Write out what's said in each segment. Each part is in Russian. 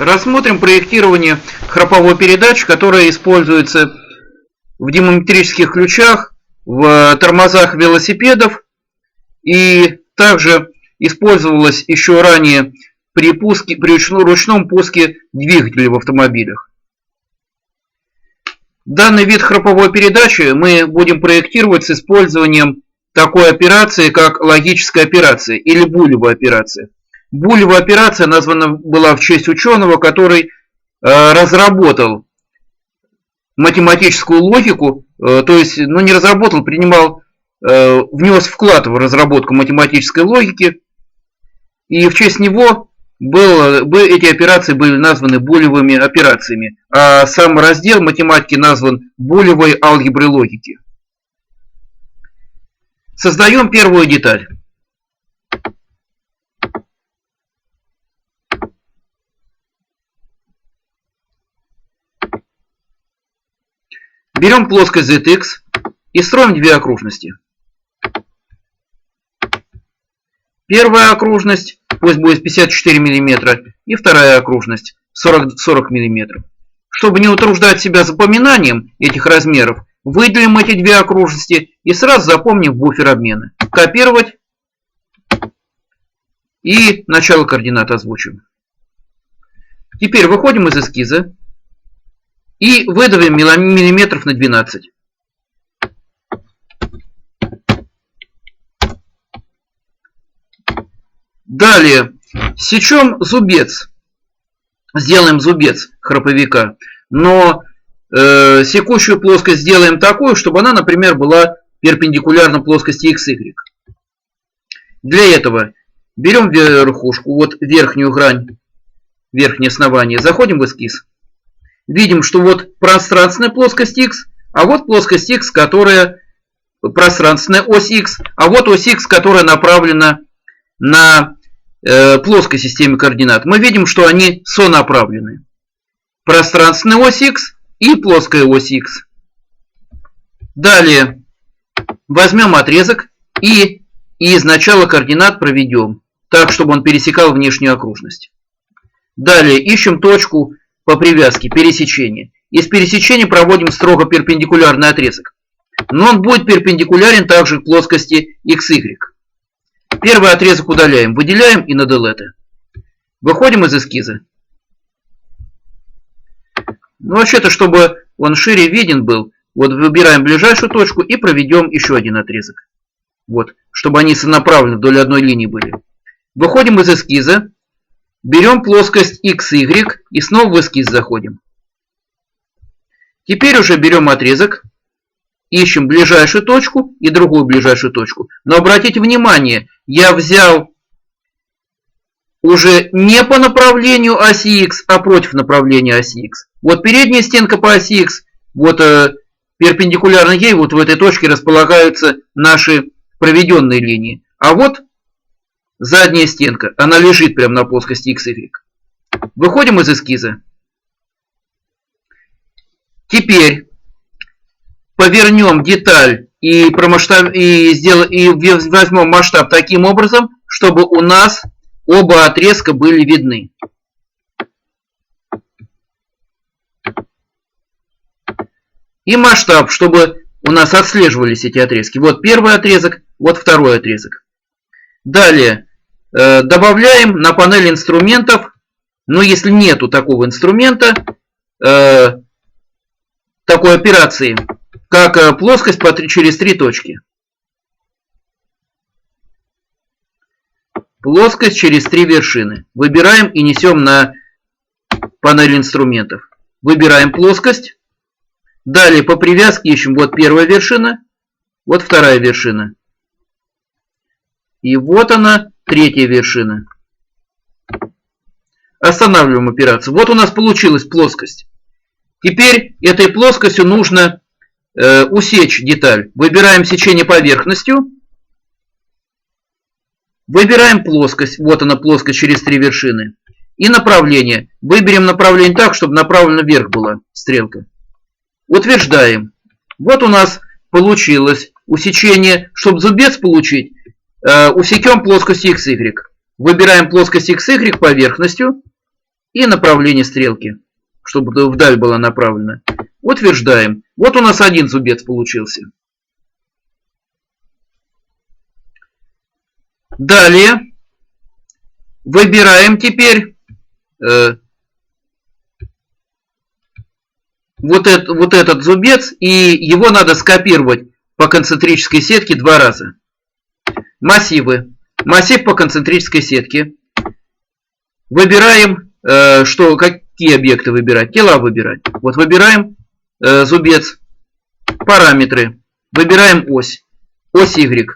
Рассмотрим проектирование храповой передачи, которая используется в динамометрических ключах, в тормозах велосипедов и также использовалась еще ранее при ручном пуске двигателей в автомобилях. Данный вид храповой передачи мы будем проектировать с использованием такой операции, как логическая операция или булевая операция. Булевая операция названа была в честь ученого, который разработал математическую логику, то есть, не разработал, внес вклад в разработку математической логики, и в честь него эти операции были названы булевыми операциями, а сам раздел математики назван булевой алгеброй логики. Создаем первую деталь. Берем плоскость ZX и строим две окружности. Первая окружность пусть будет 54 мм и вторая окружность 40 мм. Чтобы не утруждать себя запоминанием этих размеров, выделим эти две окружности и сразу запомним буфер обмена. Копировать и начало координат озвучим. Теперь выходим из эскиза и выдавим миллиметров на 12. Далее сечем зубец. Сделаем зубец храповика. Но секущую плоскость сделаем такую, чтобы она, например, была перпендикулярна плоскости XY. Для этого берем верхушку, вот верхнюю грань, верхнее основание, заходим в эскиз. Видим, что вот пространственная плоскость X, а вот плоскость X, которая пространственная ось X, а вот ось X, которая направлена на плоской системе координат. Мы видим, что они сонаправлены. Пространственная ось X и плоская ось X. Далее возьмем отрезок и из начала координат проведем так, чтобы он пересекал внешнюю окружность. Далее ищем точку по привязке, пересечения. Из пересечения проводим строго перпендикулярный отрезок. Но он будет перпендикулярен также к плоскости XY. Первый отрезок удаляем, выделяем и на делete. Выходим из эскиза. Вообще-то, чтобы он шире виден был, вот выбираем ближайшую точку и проведем еще один отрезок. Вот, чтобы они сонаправлены вдоль одной линии были. Выходим из эскиза. Берем плоскость XY и снова в эскиз заходим. Теперь уже берем отрезок, ищем ближайшую точку и другую ближайшую точку. Но обратите внимание, я взял уже не по направлению оси X, а против направления оси X. Вот передняя стенка по оси X, вот перпендикулярно ей, вот в этой точке располагаются наши проведенные линии. А вот задняя стенка, она лежит прямо на плоскости XY. Выходим из эскиза. Теперь повернем деталь и возьмем масштаб таким образом, чтобы у нас оба отрезка были видны. И масштаб, чтобы у нас отслеживались эти отрезки. Вот первый отрезок, вот второй отрезок. Далее добавляем на панель инструментов, но если нету такого инструмента, такой операции, как плоскость через три точки. Плоскость через три вершины. Выбираем и несем на панель инструментов. Выбираем плоскость. Далее по привязке ищем вот первая вершина, вот вторая вершина. И вот она, третья вершина. Останавливаем операцию. Вот у нас получилась плоскость. Теперь этой плоскостью нужно усечь деталь. Выбираем сечение поверхностью. Выбираем плоскость. Вот она, плоскость через три вершины. И направление. Выберем направление так, чтобы направлена вверх была стрелка. Утверждаем. Вот у нас получилось усечение. Чтобы зубец получить, усекем плоскость XY. Выбираем плоскость XY поверхностью. и направление стрелки, чтобы вдаль была направлена. Утверждаем. Вот у нас один зубец получился. Далее выбираем теперь вот этот зубец, и его надо скопировать по концентрической сетке 2 раза. Массивы. Массив по концентрической сетке. Выбираем, какие объекты выбирать. Тела выбирать. Вот выбираем зубец. Параметры. Выбираем ось. Ось Y.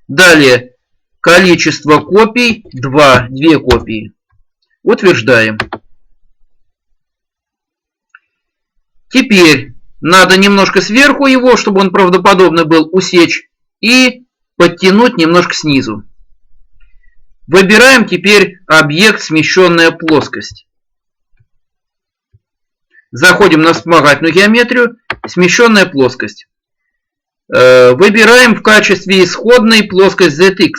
Далее количество копий 2. 2 копии. Утверждаем. Теперь надо немножко сверху его, чтобы он правдоподобно был, усечь и подтянуть немножко снизу. Выбираем теперь объект смещенная плоскость. Заходим на вспомогательную геометрию, смещенная плоскость. Выбираем в качестве исходной плоскость ZX.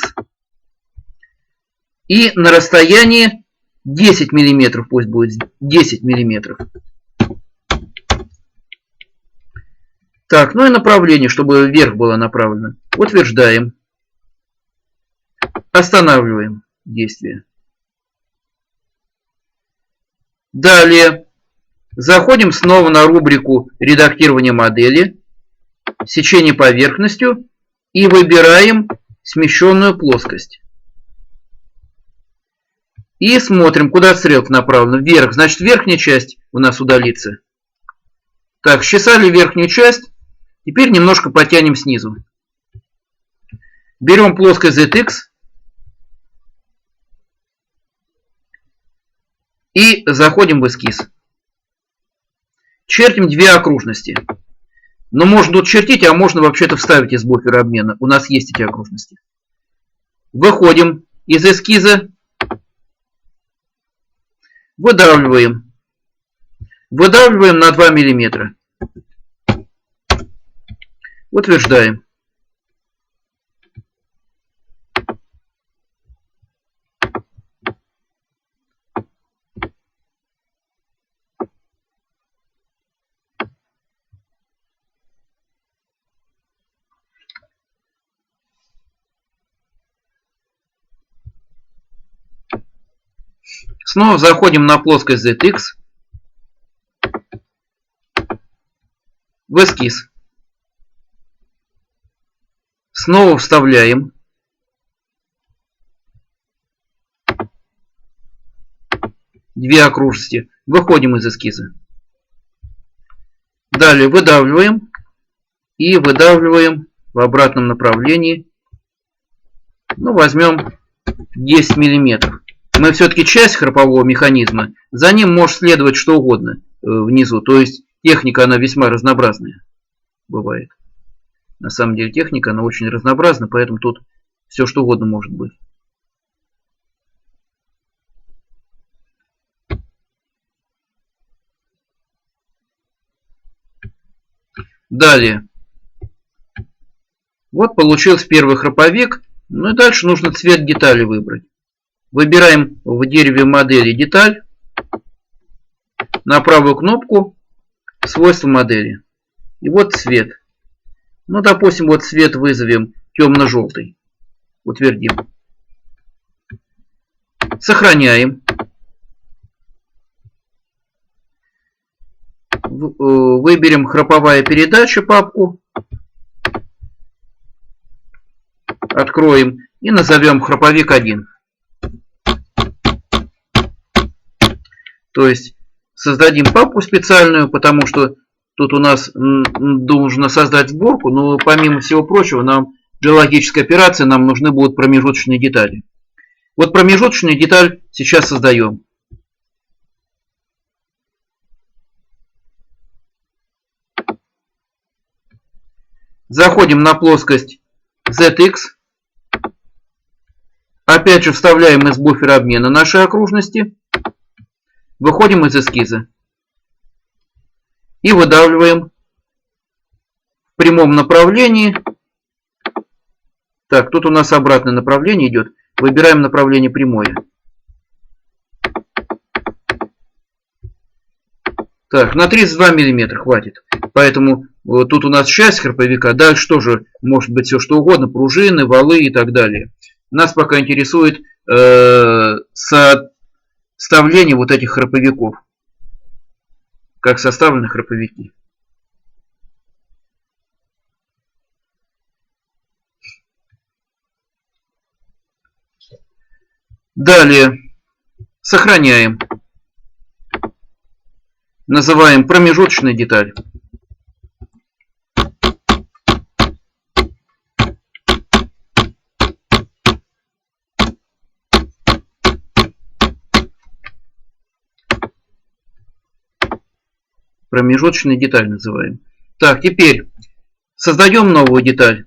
И на расстоянии 10 мм, пусть будет 10 мм. Так, ну и направление, чтобы вверх было направлено. Утверждаем. Останавливаем действие. Далее заходим снова на рубрику редактирования модели, сечение поверхностью и выбираем смещенную плоскость. И смотрим, куда стрелка направлена. Вверх, значит верхняя часть у нас удалится. Так, счесали верхнюю часть. Теперь немножко потянем снизу. Берем плоскость ZX. И заходим в эскиз. Чертим 2 окружности. Но можно тут чертить, а можно вообще-то вставить из буфера обмена. У нас есть эти окружности. Выходим из эскиза. Выдавливаем. Выдавливаем на 2 мм. Утверждаем. Снова заходим на плоскость ZX. В эскиз. Снова вставляем. Две окружности. Выходим из эскиза. Далее выдавливаем. И выдавливаем в обратном направлении. Ну, возьмем 10 мм. Мы все-таки часть храпового механизма. За ним может следовать что угодно внизу. То есть техника, она весьма разнообразная бывает. На самом деле техника, она очень разнообразна, поэтому тут все что угодно может быть. Далее. Вот получился первый храповик. Ну и дальше нужно цвет детали выбрать. Выбираем в дереве модели деталь. На правую кнопку свойства модели. И вот цвет. Ну, допустим, вот цвет вызовем темно-желтый. Утвердим. Сохраняем. Выберем храповая передача папку. Откроем и назовем храповик 1. То есть создадим папку специальную, потому что тут у нас нужно создать сборку, но помимо всего прочего, нам для логической операции нам нужны будут промежуточные детали. Вот промежуточную деталь сейчас создаем. Заходим на плоскость ZX. Опять же вставляем из буфера обмена наши окружности. Выходим из эскиза. И выдавливаем в прямом направлении. Так, тут у нас обратное направление идет. Выбираем направление прямое. Так, на 32 мм хватит. Поэтому вот тут у нас часть храповика. Дальше тоже может быть все что угодно. Пружины, валы и так далее. Нас пока интересует составление вот этих храповиков. Как составлены храповики. Далее сохраняем. Называем промежуточная деталь. Промежуточная деталь называем. Так, теперь создаем новую деталь.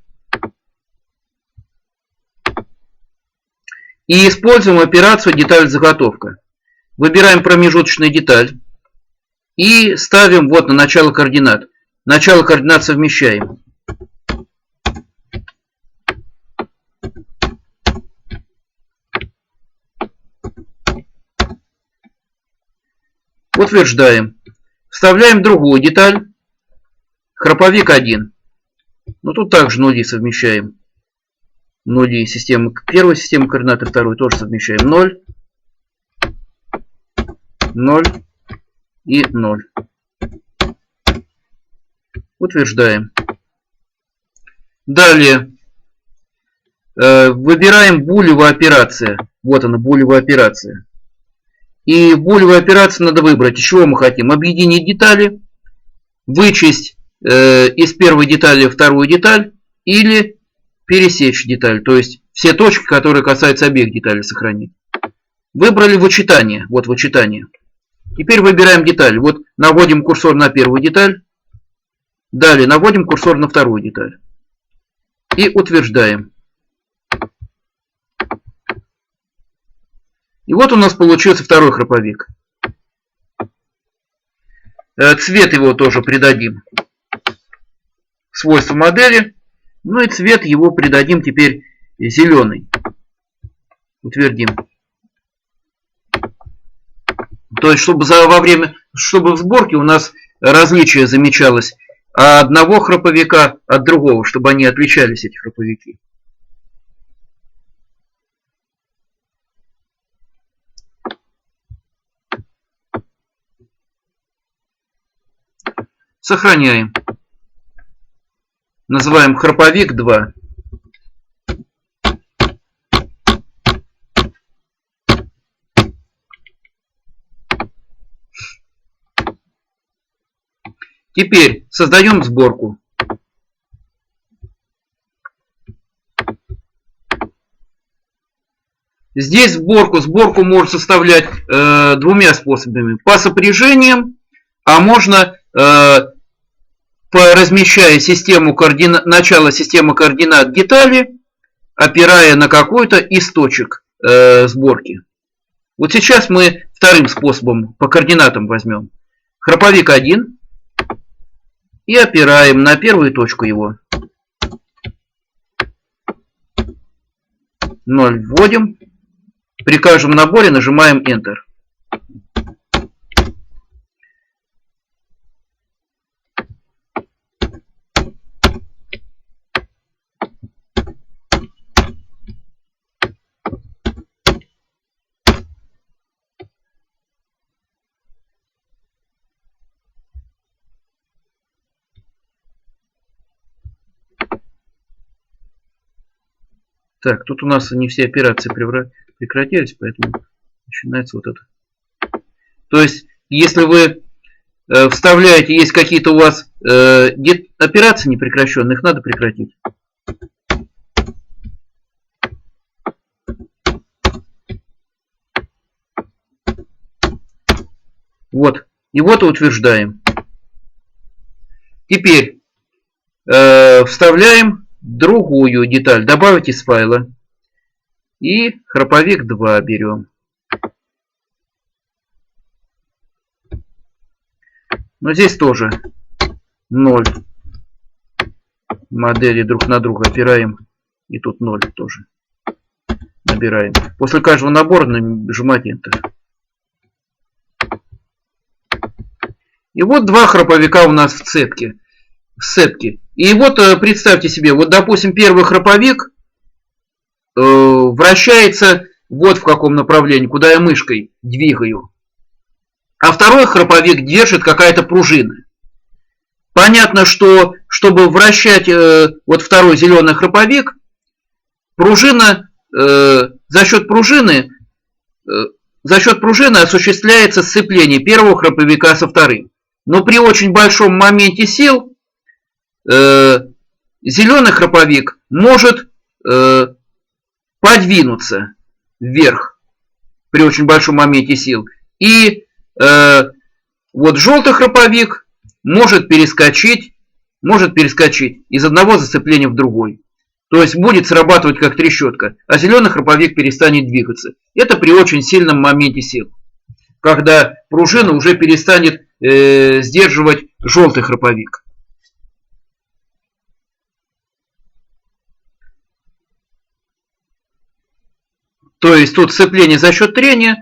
И используем операцию деталь-заготовка. Выбираем промежуточную деталь. И ставим вот на начало координат. Начало координат совмещаем. Утверждаем. Вставляем другую деталь. Храповик 1. Ну тут также нули совмещаем. Нули системы. Первой системы координат и второй тоже совмещаем. 0. 0. И 0. Утверждаем. Далее выбираем булевая операция. Вот она, булевая операция. И в булевой операции надо выбрать, из чего мы хотим. Объединить детали, вычесть из первой детали вторую деталь или пересечь деталь. То есть все точки, которые касаются обеих деталей, сохранить. Выбрали вычитание. Вот вычитание. Теперь выбираем деталь. Вот наводим курсор на первую деталь. Далее наводим курсор на вторую деталь. И утверждаем. И вот у нас получился второй храповик. Цвет его тоже придадим. Свойства модели. Ну и цвет его придадим теперь зеленый. Утвердим. То есть, чтобы в сборке у нас различие замечалось одного храповика от другого, чтобы они отличались, эти храповики. Сохраняем. Называем храповик 2. Теперь создаем сборку. Здесь сборку можно составлять двумя способами. По сопряжениям, а можно размещая начало системы координат детали, опирая на какой-то из точек сборки. Вот сейчас мы вторым способом по координатам возьмем. Храповик 1. И опираем на первую точку его. 0 вводим. При каждом наборе нажимаем Enter. Так, тут у нас не все операции прекратились, поэтому начинается вот это. То есть, если вы вставляете, есть какие-то у вас операции непрекращенные, их надо прекратить. Вот. И вот утверждаем. Теперь вставляем другую деталь. Добавить из файла. И храповик 2 берем. Но здесь тоже 0. Модели друг на друга опираем. И тут 0 тоже. Набираем. После каждого набора нажимать Enter. И вот два храповика у нас в цепке. И вот представьте себе, вот допустим первый храповик вращается вот в каком направлении, куда я мышкой двигаю. А второй храповик держит какая-то пружина. Понятно, что чтобы вращать вот второй зеленый храповик, пружина, за счет пружины осуществляется сцепление первого храповика со вторым. Но при очень большом моменте сил зеленый храповик может подвинуться вверх при очень большом моменте сил. И вот желтый храповик может перескочить из одного зацепления в другой. То есть будет срабатывать как трещотка, а зеленый храповик перестанет двигаться. Это при очень сильном моменте сил, когда пружина уже перестанет сдерживать желтый храповик. То есть тут сцепление за счет трения,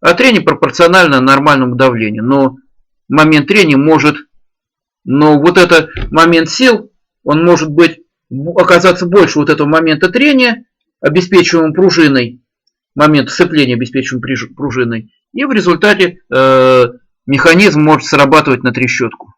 а трение пропорционально нормальному давлению. Но момент трения вот этот момент сил, он может оказаться больше вот этого момента трения, обеспечиваемым пружиной, момент сцепления, обеспечиваемым пружиной, и в результате механизм может срабатывать на трещотку.